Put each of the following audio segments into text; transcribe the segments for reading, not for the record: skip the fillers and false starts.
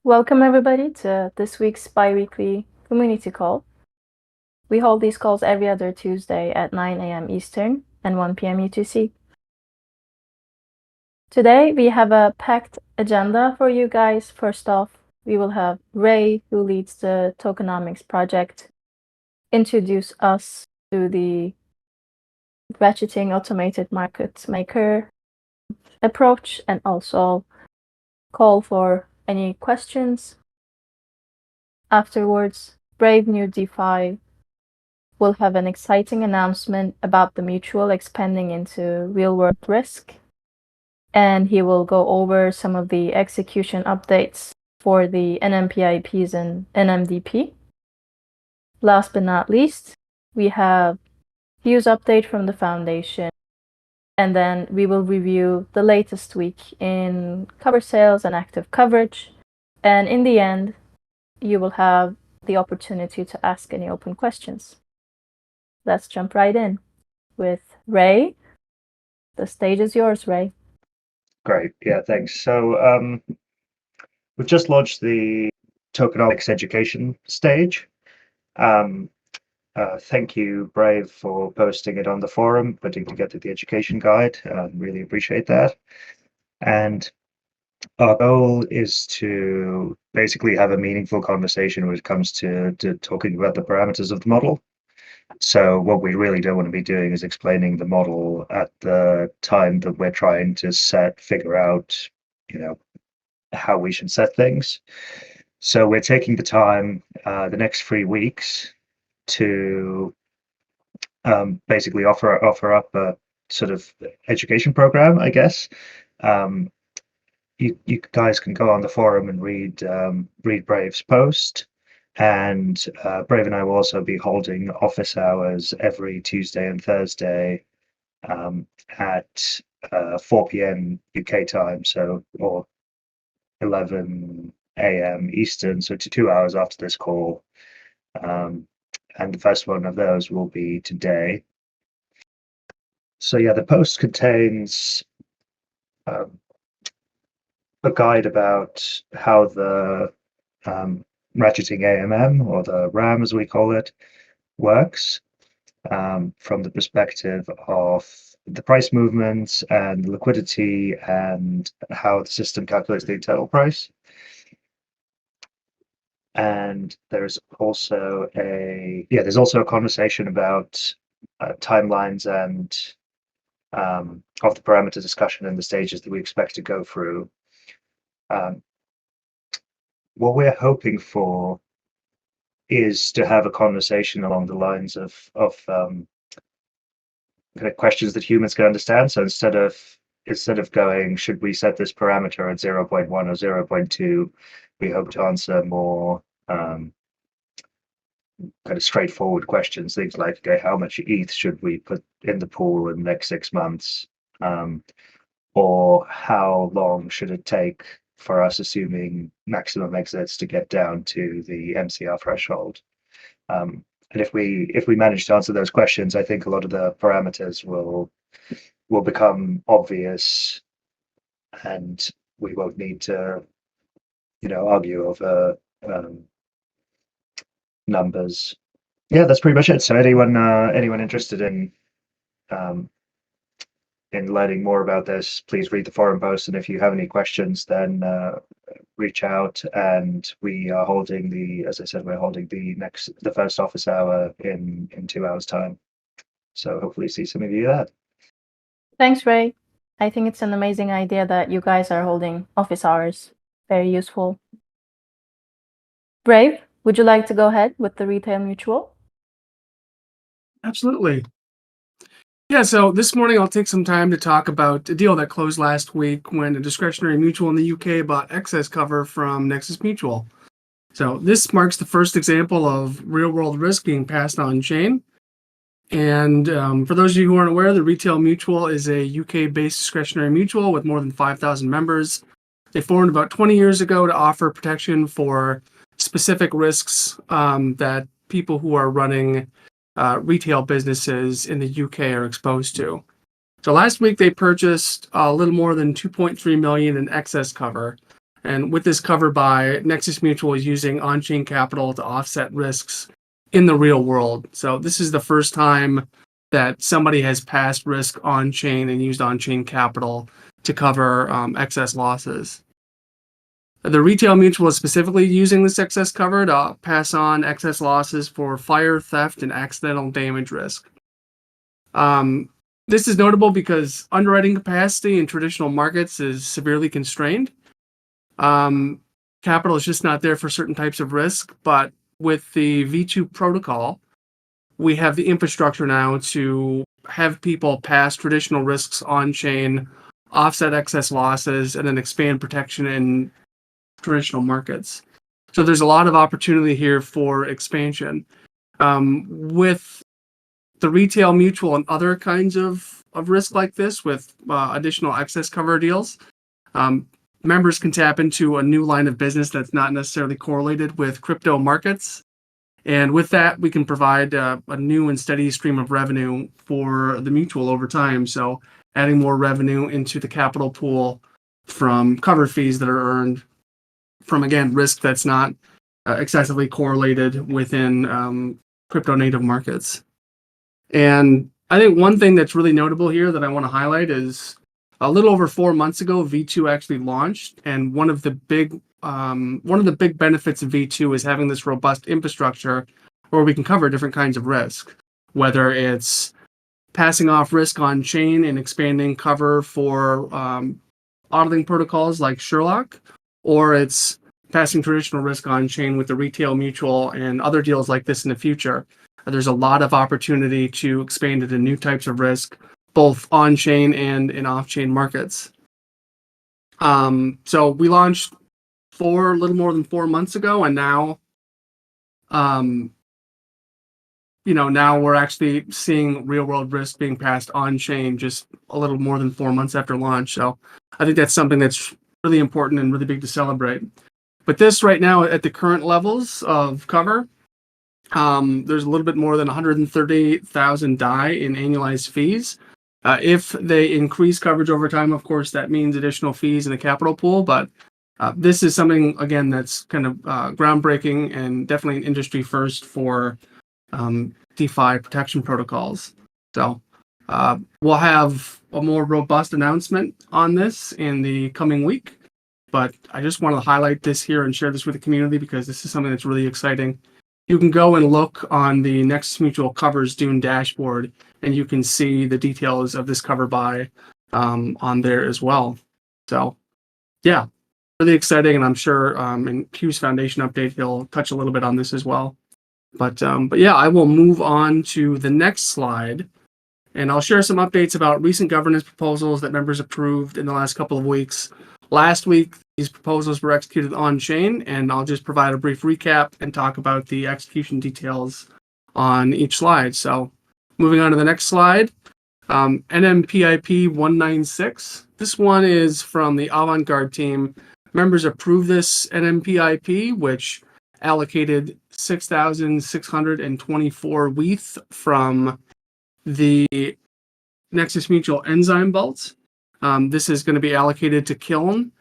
Welcome everybody to this week's bi-weekly community call. We hold these calls every other Tuesday at 9 a.m. Eastern and 1 p.m. UTC. Today we have a packed agenda for you guys. First off, we will have Ray, who leads the tokenomics project, introduce us to the ratcheting automated market maker approach and also call for any questions. Afterwards, Brave New DeFi will have an exciting announcement about the mutual expanding into real-world risk, and he will go over some of the execution updates for the NMPIPs and NMDP. Last but not least, we have Hugh's update from the foundation, and then we will review the latest week in cover sales and active coverage, and in the end, you will have the opportunity to ask any open questions. Let's jump right in with Ray. The stage is yours, Ray. Great. Yeah, thanks. So we've just launched the tokenomics education stage. Thank you, Brave, for posting it on the forum, putting together the education guide. Really appreciate that. And our goal is to basically have a meaningful conversation when it comes to talking about the parameters of the model. So what we really don't want to be doing is explaining the model at the time that we're trying to figure out, how we should set things. So we're taking the time the next 3 weeks to basically offer up a sort of education program, I guess. You guys can go on the forum and read Brave's post. And Brave and I will also be holding office hours every Tuesday and Thursday at 4 p.m. UK time, or 11 a.m. Eastern, so 2 hours after this call. And the first one of those will be today. So yeah, the post contains a guide about how the ratcheting AMM, or the RAM as we call it, works from the perspective of the price movements and liquidity and how the system calculates the internal price. And there's also a conversation about timelines and of the parameter discussion and the stages that we expect to go through. What we're hoping for is to have a conversation along the lines of kind of questions that humans can understand. So instead of going, should we set this parameter at 0.1 or 0.2, we hope to answer more kind of straightforward questions, things like, okay, how much ETH should we put in the pool in the next 6 months, or how long should it take for us, assuming maximum exits, to get down to the MCR threshold. And if we manage to answer those questions, I think a lot of the parameters will become obvious, and we won't need to, argue over numbers. Yeah, that's pretty much it. So anyone interested in learning more about this, please read the forum post, and if you have any questions, then reach out. And we are holding we're holding the first office hour in 2 hours time. So hopefully see some of you there. Thanks, Ray. I think it's an amazing idea that you guys are holding office hours. Very useful. Brave, would you like to go ahead with the retail mutual? Absolutely. Yeah, so this morning I'll take some time to talk about a deal that closed last week when a discretionary mutual in the UK bought excess cover from Nexus Mutual. So this marks the first example of real-world risk being passed on chain. And for those of you who aren't aware, the retail mutual is a UK-based discretionary mutual with more than 5,000 members. They formed about 20 years ago to offer protection for specific risks that people who are running retail businesses in the UK are exposed to. So last week they purchased a little more than 2.3 million in excess cover, And with this cover buy, Nexus Mutual is using on-chain capital to offset risks in the real world. So this is the first time that somebody has passed risk on-chain and used on-chain capital to cover excess losses. The retail mutual is specifically using this excess cover to pass on excess losses for fire, theft, and accidental damage risk. This is notable because underwriting capacity in traditional markets is severely constrained. Capital is just not there for certain types of risk, but with the V2 protocol, we have the infrastructure now to have people pass traditional risks on-chain, offset excess losses, and then expand protection in traditional markets. So there's a lot of opportunity here for expansion. With the retail mutual and other kinds of risk like this, with additional excess cover deals, members can tap into a new line of business that's not necessarily correlated with crypto markets. And with that, we can provide a new and steady stream of revenue for the mutual over time. So adding more revenue into the capital pool from cover fees that are earned from, again, risk that's not excessively correlated within crypto native markets. And I think one thing that's really notable here that I want to highlight is a little over 4 months ago, V2 actually launched, and one of the big benefits of V2 is having this robust infrastructure where we can cover different kinds of risk, whether it's passing off risk on chain and expanding cover for auditing protocols like Sherlock, or it's passing traditional risk on chain with the retail mutual and other deals like this in the future. There's a lot of opportunity to expand into new types of risk, both on-chain and in off-chain markets. So we launched a little more than 4 months ago, and now, now we're actually seeing real-world risk being passed on-chain just a little more than 4 months after launch. So I think that's something that's really important and really big to celebrate. But this right now, at the current levels of cover, there's a little bit more than 130,000 DAI in annualized fees. If they increase coverage over time, of course, that means additional fees in the capital pool. But this is something, again, that's kind of groundbreaking and definitely an industry first for DeFi protection protocols. So we'll have a more robust announcement on this in the coming week. But I just wanted to highlight this here and share this with the community because this is something that's really exciting. You can go and look on the Nexus Mutual Covers Dune dashboard, and you can see the details of this cover buy on there as well. So, yeah, really exciting, and I'm sure in Q's Foundation update, he'll touch a little bit on this as well. But yeah, I will move on to the next slide, and I'll share some updates about recent governance proposals that members approved in the last couple of weeks. Last week, these proposals were executed on-chain, and I'll just provide a brief recap and talk about the execution details on each slide. So moving on to the next slide, NMPIP 196. This one is from the Avant-Garde team. Members approved this NMPIP, which allocated 6,624 WETH from the Nexus Mutual Enzyme vault. This is going to be allocated to Kiln.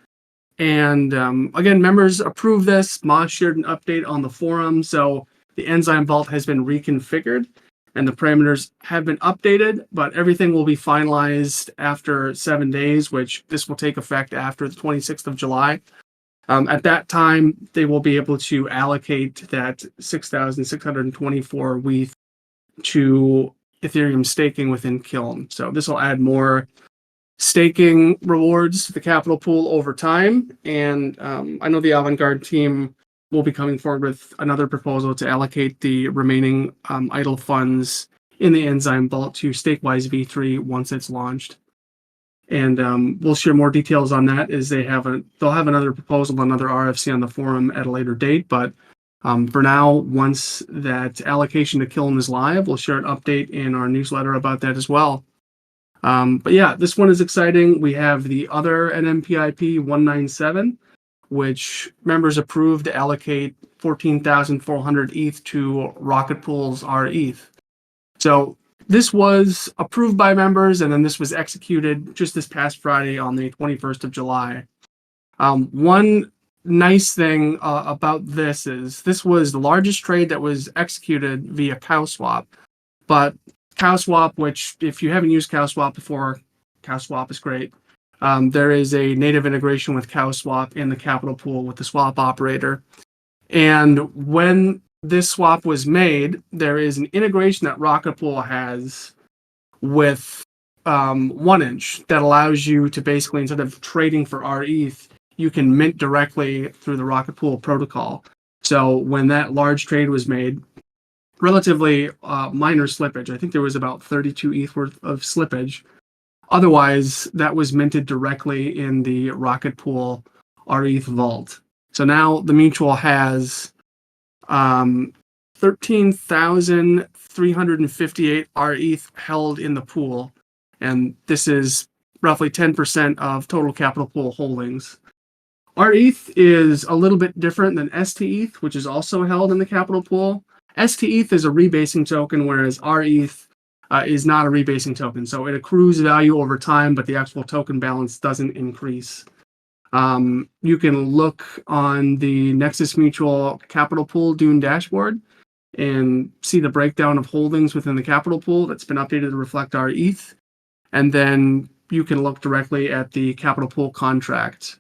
And again, members approved this. Moz shared an update on the forum. So the Enzyme vault has been reconfigured and the parameters have been updated, but everything will be finalized after 7 days, which this will take effect after the 26th of July. At that time, they will be able to allocate that 6,624 WETH to Ethereum staking within Kiln. So this will add more staking rewards to the capital pool over time. And I know the Avant-Garde team will be coming forward with another proposal to allocate the remaining idle funds in the Enzyme vault to Stakewise V3 once it's launched. And we'll share more details on that as they'll have another proposal, another RFC on the forum at a later date. But for now, once that allocation to Kiln is live, we'll share an update in our newsletter about that as well. But yeah, this one is exciting. We have the other NMPIP 197, which members approved to allocate 14,400 ETH to Rocket Pool's rETH. So this was approved by members, and then this was executed just this past Friday on the 21st of July. One nice thing about this is this was the largest trade that was executed via CowSwap. But CowSwap, which if you haven't used CowSwap before, CowSwap is great. There is a native integration with CowSwap in the capital pool with the swap operator. And when this swap was made, there is an integration that Rocket Pool has with 1inch that allows you to basically, instead of trading for rETH, you can mint directly through the Rocket Pool protocol. So when that large trade was made, relatively minor slippage. I think there was about 32 ETH worth of slippage. Otherwise, that was minted directly in the Rocket Pool rETH vault. So now the mutual has 13,358 rETH held in the pool, and this is roughly 10% of total capital pool holdings. rETH is a little bit different than STETH, which is also held in the capital pool. STETH is a rebasing token, whereas rETH is not a rebasing token. So it accrues value over time, but the actual token balance doesn't increase. You can look on the Nexus Mutual capital pool Dune dashboard and see the breakdown of holdings within the capital pool that's been updated to reflect rETH. And then you can look directly at the capital pool contract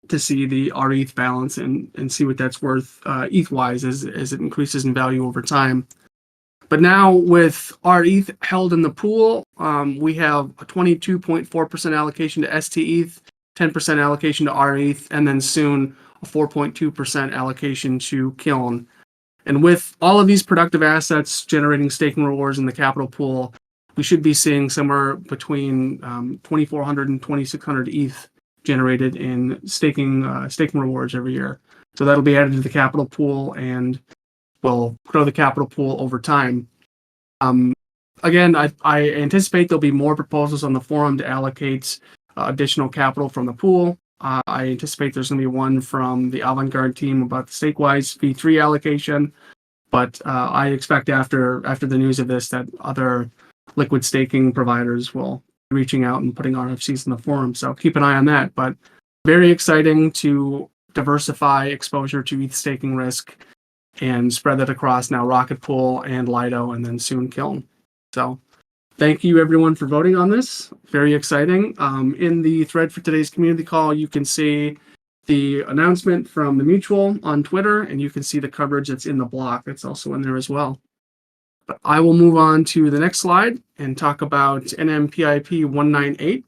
to see the rETH balance and see what that's worth ETH-wise as it increases in value over time. But now with rETH held in the pool, we have a 22.4% allocation to STETH, 10% allocation to rETH, and then soon a 4.2% allocation to Kiln. And with all of these productive assets generating staking rewards in the capital pool, we should be seeing somewhere between 2,400 and 2,600 ETH generated in staking rewards every year. So that'll be added to the capital pool and will grow the capital pool over time. Again, I anticipate there'll be more proposals on the forum to allocate additional capital from the pool. I anticipate there's going to be one from the Avant-Garde team about the Stakewise V3 allocation, but I expect after the news of this that other liquid staking providers will be reaching out and putting RFCs in the forum. So keep an eye on that. But very exciting to diversify exposure to ETH staking risk and spread that across now Rocket Pool and Lido and then soon Kiln. So thank you everyone for voting on this. Very exciting. In the thread for today's community call, you can see the announcement from the mutual on Twitter, and you can see the coverage that's in the block. It's also in there as well. But I will move on to the next slide and talk about NMPIP 198.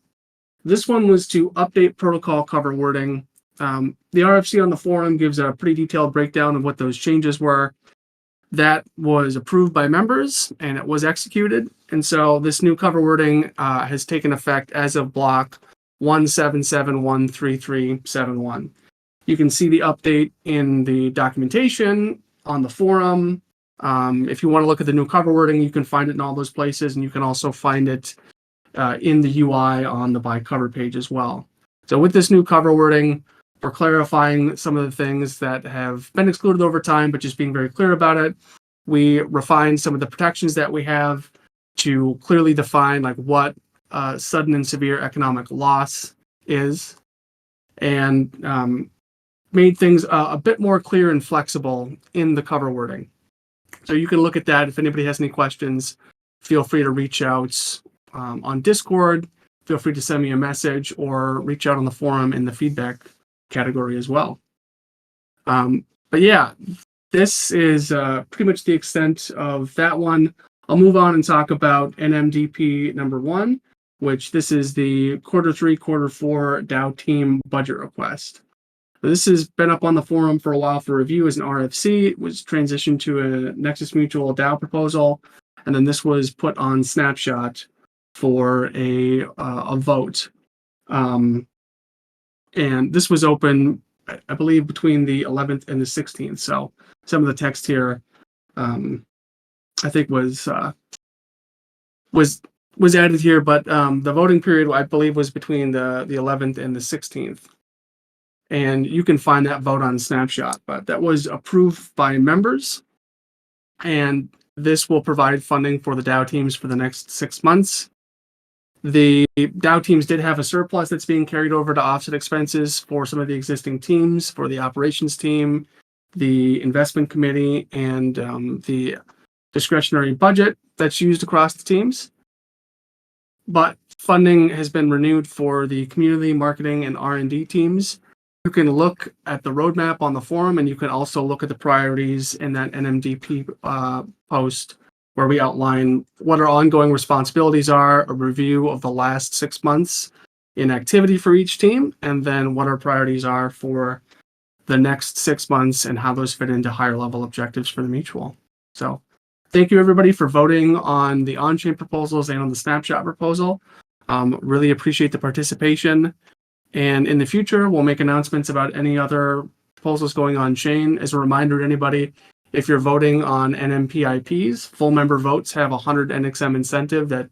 This one was to update protocol cover wording. The RFC on the forum gives a pretty detailed breakdown of what those changes were. That was approved by members and it was executed. And so this new cover wording has taken effect as of block 177.13371. You can see the update in the documentation on the forum. If you want to look at the new cover wording, you can find it in all those places, and you can also find it in the UI on the by cover page as well. So with this new cover wording, we're clarifying some of the things that have been excluded over time, but just being very clear about it. We refined some of the protections that we have to clearly define like what sudden and severe economic loss is, and made things a bit more clear and flexible in the cover wording. So you can look at that. If anybody has any questions, feel free to reach out on Discord. Feel free to send me a message or reach out on the forum in the feedback category as well. But yeah, this is pretty much the extent of that one. I'll move on and talk about NMDP number 1, which this is the Q3, Q4 DAO team budget request. This has been up on the forum for a while for review as an RFC. It was transitioned to a Nexus Mutual DAO proposal, and then this was put on Snapshot for a vote. And this was open, I believe, between the 11th and the 16th. So some of the text here, I think, was added here, but the voting period, I believe, was between the 11th and the 16th. And you can find that vote on Snapshot, but that was approved by members. And this will provide funding for the DAO teams for the next 6 months. The DAO teams did have a surplus that's being carried over to offset expenses for some of the existing teams, for the operations team, the investment committee, and the discretionary budget that's used across the teams. But funding has been renewed for the community, marketing, and R&D teams. You can look at the roadmap on the forum, and you can also look at the priorities in that NMDP post, where we outline what our ongoing responsibilities are, a review of the last 6 months in activity for each team, and then what our priorities are for the next 6 months and how those fit into higher level objectives for the mutual. So thank you everybody for voting on the on-chain proposals and on the snapshot proposal. Really appreciate the participation. And in the future, we'll make announcements about any other proposals going on chain. As a reminder to anybody, if you're voting on NMPIPs, full member votes have 100 NXM incentive that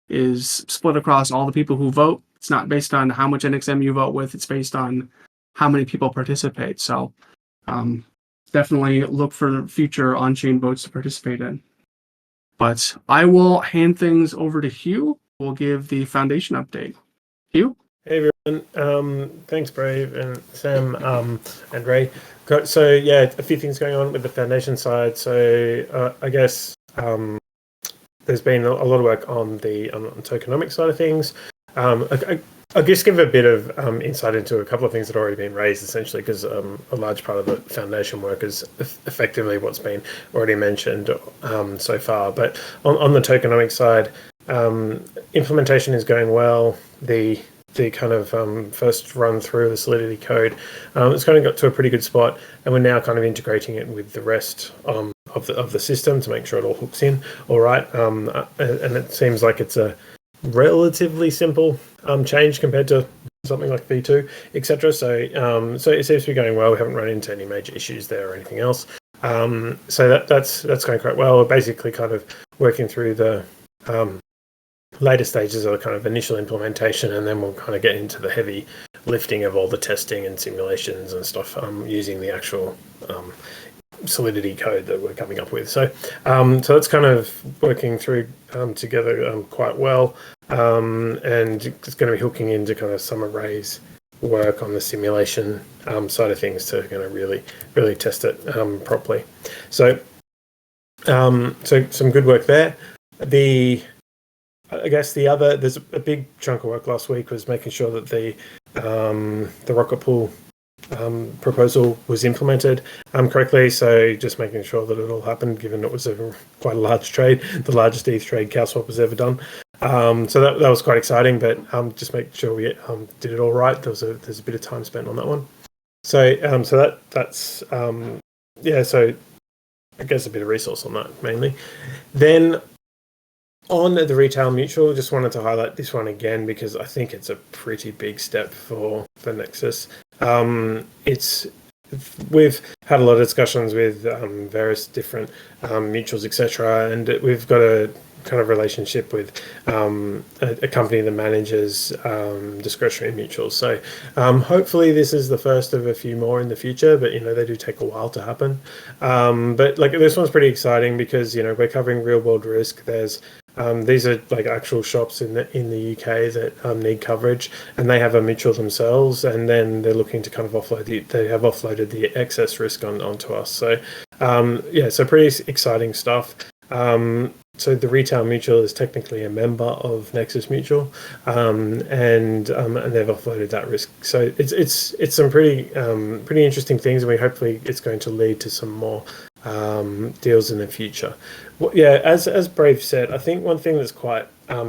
is split across all the people who vote. It's not based on how much NXM you vote with, it's based on how many people participate. So definitely look for future on-chain votes to participate in. But I will hand things over to Hugh. We'll give the foundation update. Hugh? Hey everyone, thanks Brave and Sam and Ray. So yeah, a few things going on with the foundation side. So I guess there's been a lot of work on the tokenomics side of things. I'll just give a bit of insight into a couple of things that have already been raised, essentially, because a large part of the foundation work is effectively what's been already mentioned so far. But on the tokenomics side, implementation is going well. The kind of first run through the Solidity code, it's kind of got to a pretty good spot, and we're now kind of integrating it with the rest of the system to make sure it all hooks in all right. And it seems like it's a relatively simple change compared to something like V2, etc. So it seems to be going well. We haven't run into any major issues there or anything else. So that's going quite well. We're basically kind of working through the later stages of the kind of initial implementation, and then we'll kind of get into the heavy lifting of all the testing and simulations and stuff using the actual Solidity code that we're coming up with. So it's kind of working through together quite well, and it's going to be hooking into kind of some arrays work on the simulation side of things to kind of really test it properly. So some good work there. I guess there's a big chunk of work last week was making sure that the rocket pool proposal was implemented correctly. So just making sure that it all happened, given it was quite a large trade, the largest ETH trade CowSwap has ever done. So that was quite exciting, but just making sure we did it all right. There's a bit of time spent on that one. So that's So I guess a bit of resource on that mainly. Then on the retail mutual, just wanted to highlight this one again because I think it's a pretty big step for Nexus. We've had a lot of discussions with various different mutuals, etc., and we've got a kind of relationship with a company that manages discretionary mutuals. So hopefully this is the first of a few more in the future, but they do take a while to happen. But like this one's pretty exciting because we're covering real world risk. There's these are like actual shops in the UK that need coverage, and they have a mutual themselves, and then they're looking to kind of they have offloaded the excess risk onto us. So so pretty exciting stuff. So the retail mutual is technically a member of Nexus Mutual, and they've offloaded that risk. So it's some pretty interesting things, and hopefully it's going to lead to some more deals in the future. Well, yeah, as Brave said, I think one thing that's quite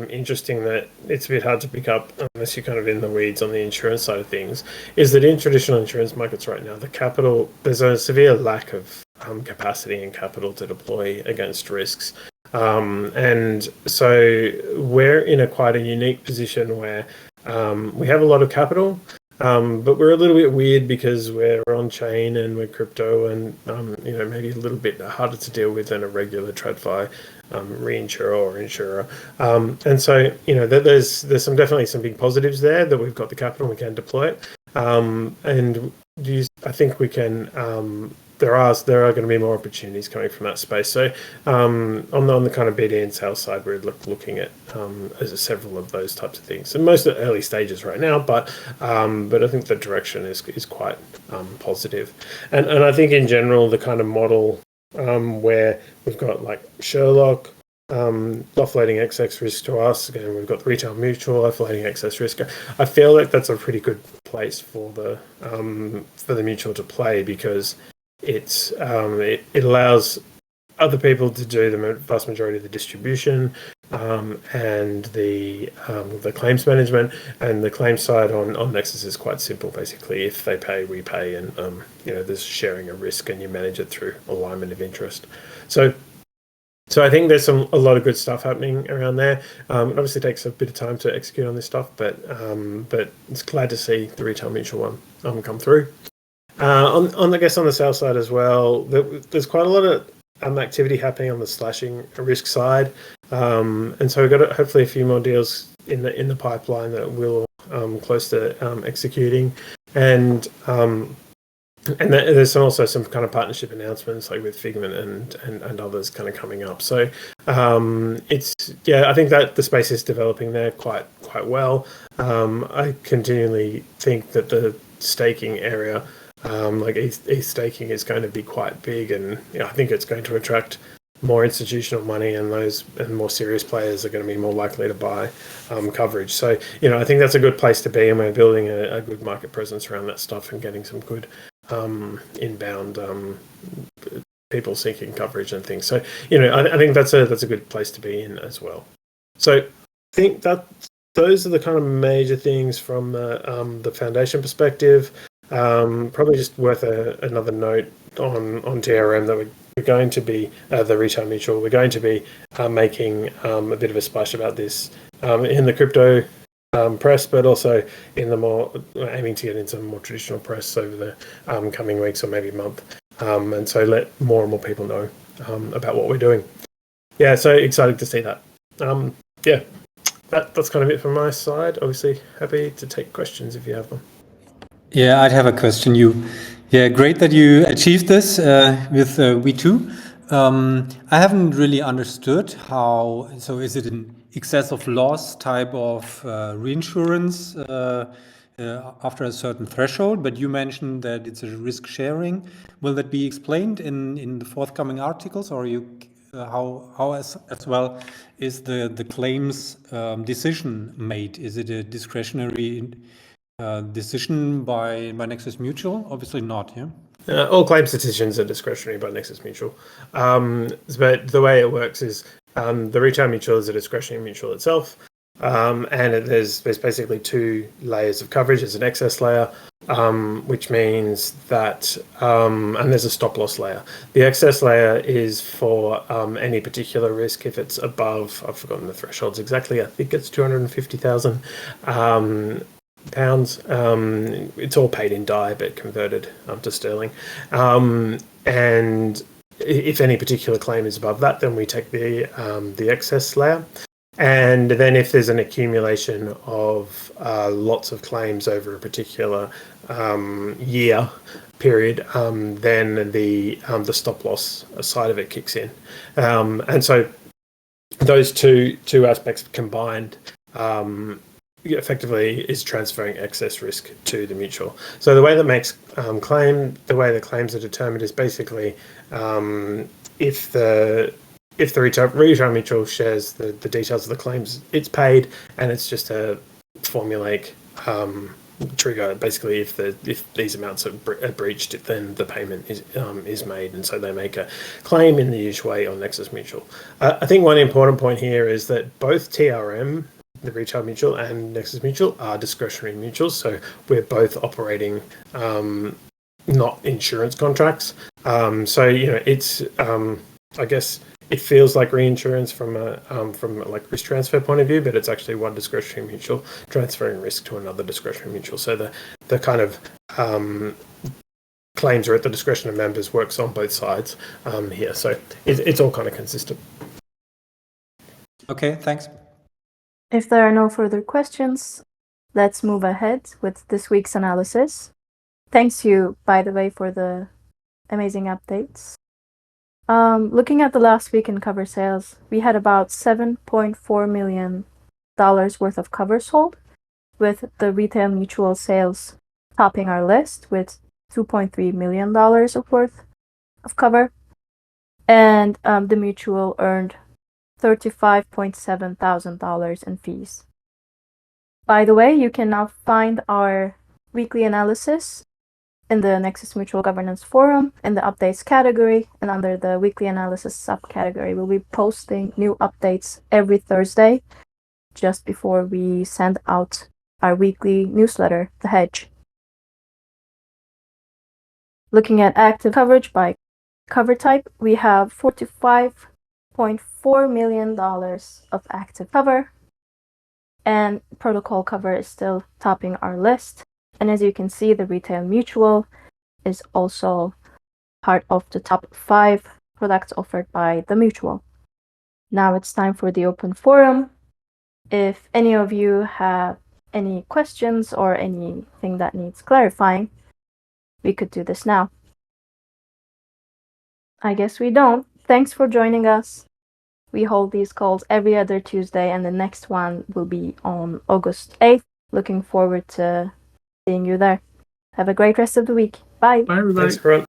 interesting that it's a bit hard to pick up unless you're kind of in the weeds on the insurance side of things is that in traditional insurance markets right now, there's a severe lack of capacity and capital to deploy against risks. And so we're in quite a unique position where we have a lot of capital, but we're a little bit weird because we're on chain and we're crypto, and maybe a little bit harder to deal with than a regular TradFi reinsurer or insurer. And so there's definitely some big positives there that we've got the capital and we can deploy it. And I think we can. There are going to be more opportunities coming from that space. So on the kind of BD and sales side, we're looking at several of those types of things. And most at early stages right now, but I think the direction is quite positive. And I think in general the kind of model where we've got like Sherlock offloading excess risk to us, again we've got the retail mutual offloading excess risk. I feel like that's a pretty good place for the mutual to play, because it allows other people to do the vast majority of the distribution and the claims management, and the claims side on Nexus is quite simple. Basically, if they pay, we pay, and there's sharing of risk, and you manage it through alignment of interest. So I think there's a lot of good stuff happening around there. It obviously takes a bit of time to execute on this stuff, but it's glad to see the retail mutual one come through. I guess on the sales side as well, there's quite a lot of activity happening on the slashing risk side, and so we've got hopefully a few more deals in the pipeline that we're close to executing, and there's also some kind of partnership announcements like with Figment and others kind of coming up. So I think that the space is developing there quite well. I continually think that the staking area, like ETH staking, is going to be quite big, and I think it's going to attract more institutional money, and more serious players are going to be more likely to buy coverage. So I think that's a good place to be, and we're building a good market presence around that stuff and getting some good inbound people seeking coverage and things. So I think that's a good place to be in as well. So I think that those are the kind of major things from the foundation perspective. Probably just worth another note on TRM that we're going to be the retail mutual. We're going to be making a bit of a splash about this in the crypto press, but also in the more aiming to get into more traditional press over the coming weeks or maybe month, and so let more and more people know about what we're doing. So excited to see that. That's kind of it from my side. Obviously happy to take questions if you have them. Yeah, I'd have a question. Great that you achieved this with V2. I haven't really understood how. So is it an excess of loss type of reinsurance after a certain threshold? But you mentioned that it's a risk sharing. Will that be explained in the forthcoming articles, or how as well is the claims decision made? Is it a discretionary decision by Nexus Mutual? Obviously not, yeah? All claims decisions are discretionary by Nexus Mutual. But the way it works is the retail mutual is a discretionary mutual itself. And there's basically two layers of coverage. There's an excess layer, which means that, and there's a stop loss layer. The excess layer is for any particular risk if it's above, I've forgotten the thresholds exactly, I think it's 250,000 pounds. It's all paid in DAI but converted to sterling. And if any particular claim is above that, then we take the excess layer. And then if there's an accumulation of lots of claims over a particular year period, then the stop loss side of it kicks in. And so those two aspects combined effectively is transferring excess risk to the mutual. So the way that makes the way the claims are determined is basically if the retail mutual shares the details of the claims it's paid, and it's just a formulaic trigger. Basically, if these amounts are breached, then the payment is made, and so they make a claim in the usual way on Nexus Mutual. I think one important point here is that both TRM, the retail mutual, and Nexus Mutual are discretionary mutuals, so we're both operating not insurance contracts. So it's I guess it feels like reinsurance from a like risk transfer point of view, but it's actually one discretionary mutual transferring risk to another discretionary mutual. So the kind of claims are at the discretion of members works on both sides here. So it's all kind of consistent. Okay, thanks. If there are no further questions, let's move ahead with this week's analysis. Thanks you, by the way, for the amazing updates. Looking at the last week in cover sales, we had about $7.4 million worth of cover sold, with the retail mutual sales topping our list with $2.3 million of worth of cover. And the mutual earned $35.7 thousand in fees. By the way, you can now find our weekly analysis in the Nexus Mutual Governance Forum in the updates category, and under the weekly analysis subcategory. We'll be posting new updates every Thursday just before we send out our weekly newsletter, The Hedge. Looking at active coverage by cover type, we have $45.4 million of active cover, and protocol cover is still topping our list. And as you can see, the retail mutual is also part of the top 5 products offered by the mutual. Now it's time for the open forum. If any of you have any questions or anything that needs clarifying, we could do this now. I guess we don't. Thanks for joining us. We hold these calls every other Tuesday, and the next one will be on August 8th. Looking forward to seeing you there. Have a great rest of the week. Bye. Bye, everybody. Thanks, everyone.